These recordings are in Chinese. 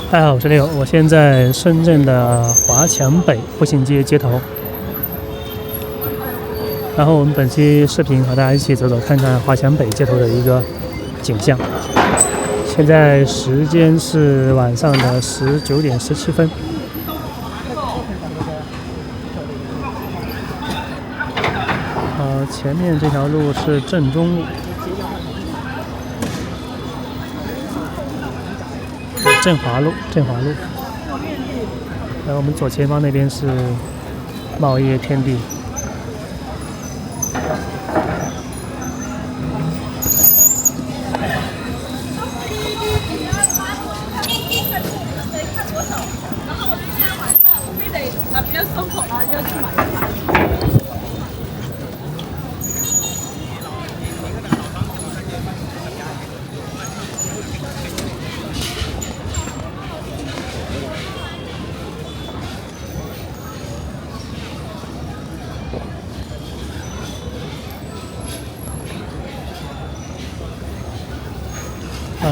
大家好，我是六，我现在深圳的华强北步行街街头。然后我们本期视频和大家一起走走看看华强北街头的一个景象。现在时间是晚上的19点17分。前面这条路是正中路。振华路，然后我们左前方那边是茂业天地。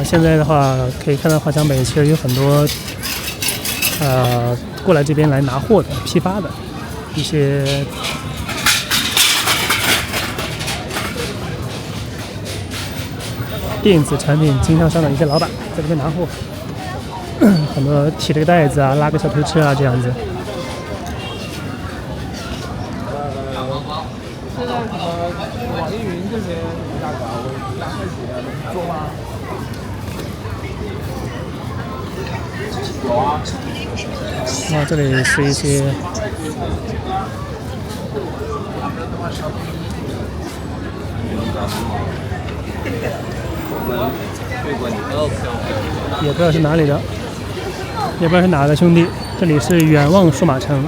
现在的话可以看到华强北其实有很多过来这边来拿货的、批发的一些电子产品经销商的一些老板在这边拿货，很多提着个袋子啊，拉个小推车啊这样子。网易云这些大搞大快写做吗？有啊。这里是一些也不知道是哪里的，也不知道是哪的兄弟。这里是远望数码城。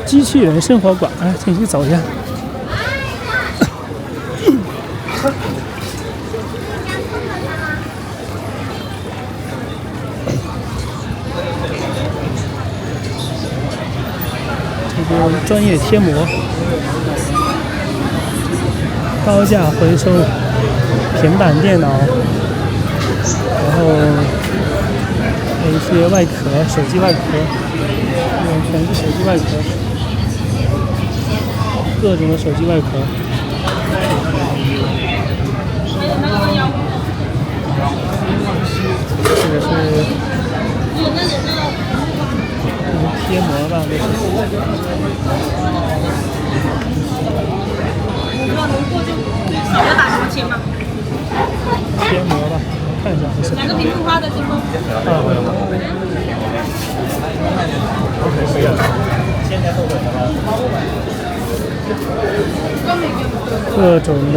机器人生活馆，进去走一下。这个专业贴膜，高价回收平板电脑，然后还有一些外壳，手机外壳，全是手机外壳。各种的手机外壳，这个是贴膜吧？这是。要打什么钱吗？贴膜吧，看一下还是。两个平复花的金吗？现在后悔了吗？各种的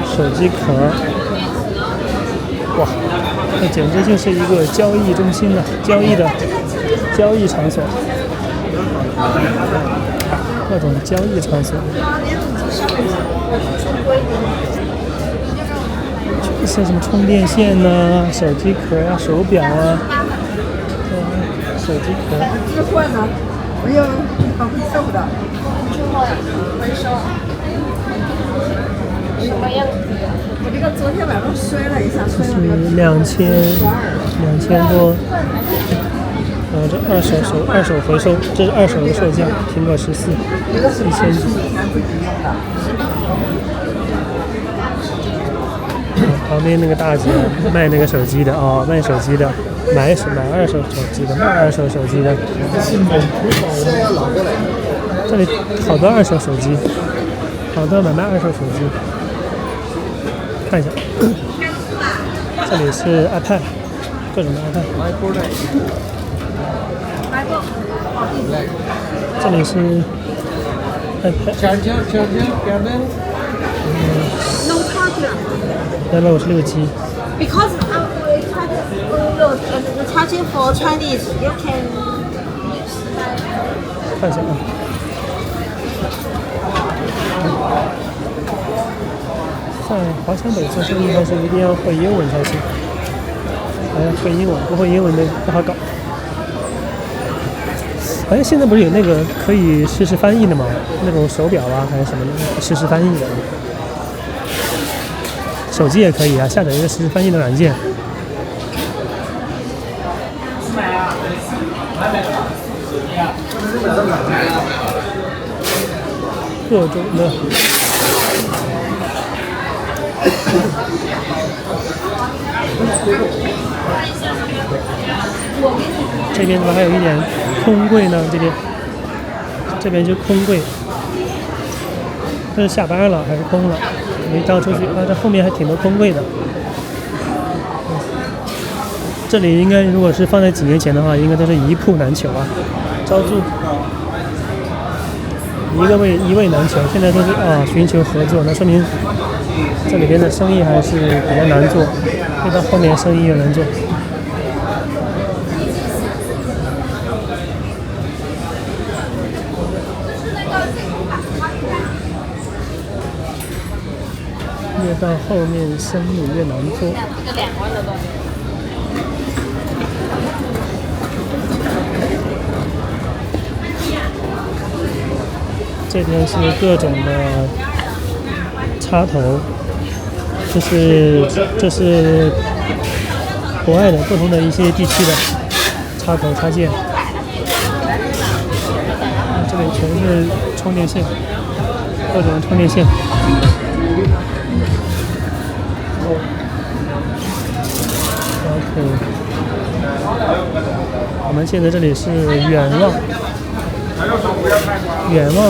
手机壳，哇，那简直就是一个交易中心了，交易场所，各种交易场所，像什么充电线呐、手机壳啊、手表啊，手机壳。置换吗？没有，收不到。回收。什么样子？我这个昨天晚上摔了一下，摔了2000多。这二手回收，这是二手的售价，苹果14，1000几。旁边那个大姐卖那个手机的卖手机的，买二手手机的，卖二手手机的。这里好多二手手机，好多买卖二手手机。看一下，这里是 iPad， 各种的 iPad。这里是 iPad。No charger. 256G。Because the charging for Chinese, you can. 看一下在华强北做生意还是一定要会英文才行。会英文，不会英文的不好搞。现在不是有那个可以实时翻译的吗？那种手表啊，还是什么的，实时翻译的。手机也可以啊，下载一个实时翻译的软件。各种的。这边怎么还有一点空柜呢？这边就空柜，这是下班了还是空了？没倒出去啊，这后面还挺多空柜的。这里应该如果是放在几年前的话，应该都是一铺难求啊，招租一位难求。现在都是寻求合作，那说明这里边的生意还是比较难做，越到后面生意越难做。越到后面生意越难做。这边是各种的插头，这是国外的不同的一些地区的插头插件。这里全是充电线，各种充电线。OK， 我们现在这里是远望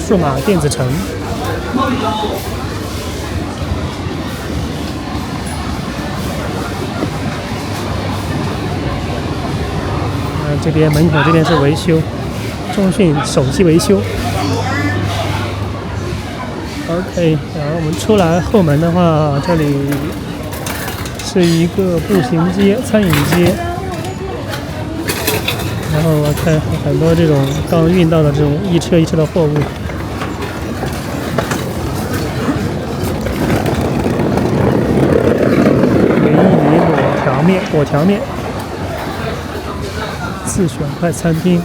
数码电子城。这边门口这边是维修，中讯手机维修。OK， 然后我们出来后门的话，这里是一个步行街、餐饮街。然后我看很多这种刚运到的这种一车一车的货物。维尼果条面，自选快餐厅。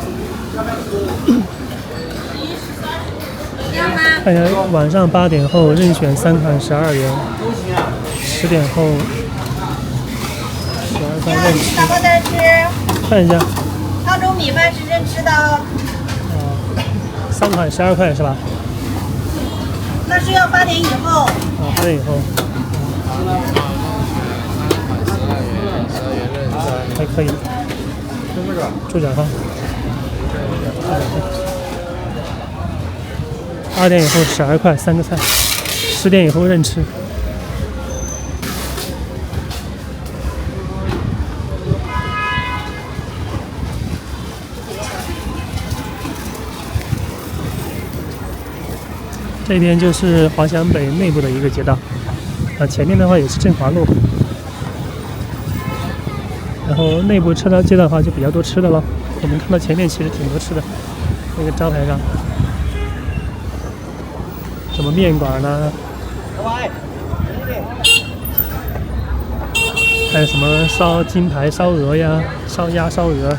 看一下晚上8点后任选3款12元，10点后12块任吃。大包在吃。看一下。澳洲米饭是任吃的哦。3款12块是吧？那是要8点以后。8点以后。还可以。猪脚饭。2点以后12块3个菜，10点以后任吃。这边就是华强北内部的一个街道，前面的话也是振华路，然后内部车道街道的话就比较多吃的了。我们看到前面其实挺多吃的，那个招牌上，什么面馆呢，还有什么烧金牌、烧鹅呀、烧鸭、烧鹅。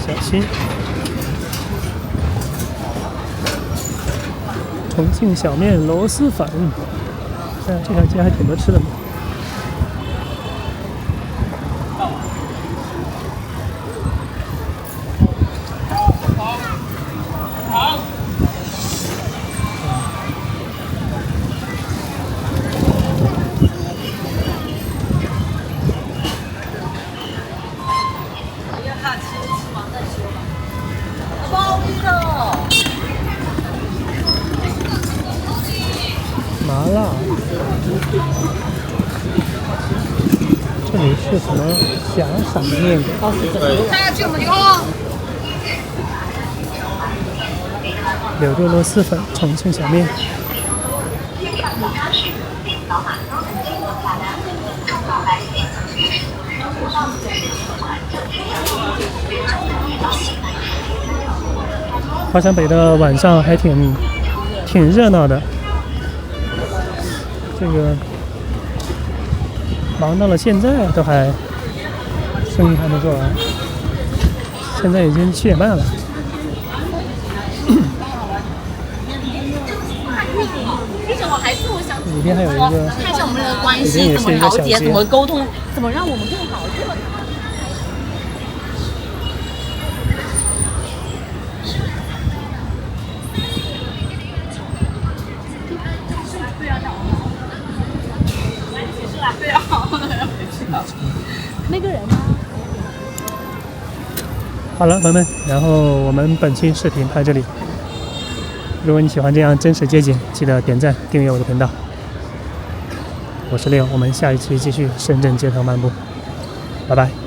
小心！重庆小面、螺蛳粉，这条街还挺多吃的呢。麻辣，这里是什么狭散面？柳州螺蛳粉，重庆小面。华强北的晚上还挺热闹的，这个忙到了现在都还生意还没做完，现在已经7点半了。里边还有一个，看一下我们的关系怎么调节，怎么沟通，怎么让我们更好。那个人吗？好了，朋友们，然后我们本期视频拍这里。如果你喜欢这样真实街景，记得点赞、订阅我的频道。我是Leo，我们下一期继续深圳街头漫步，拜拜。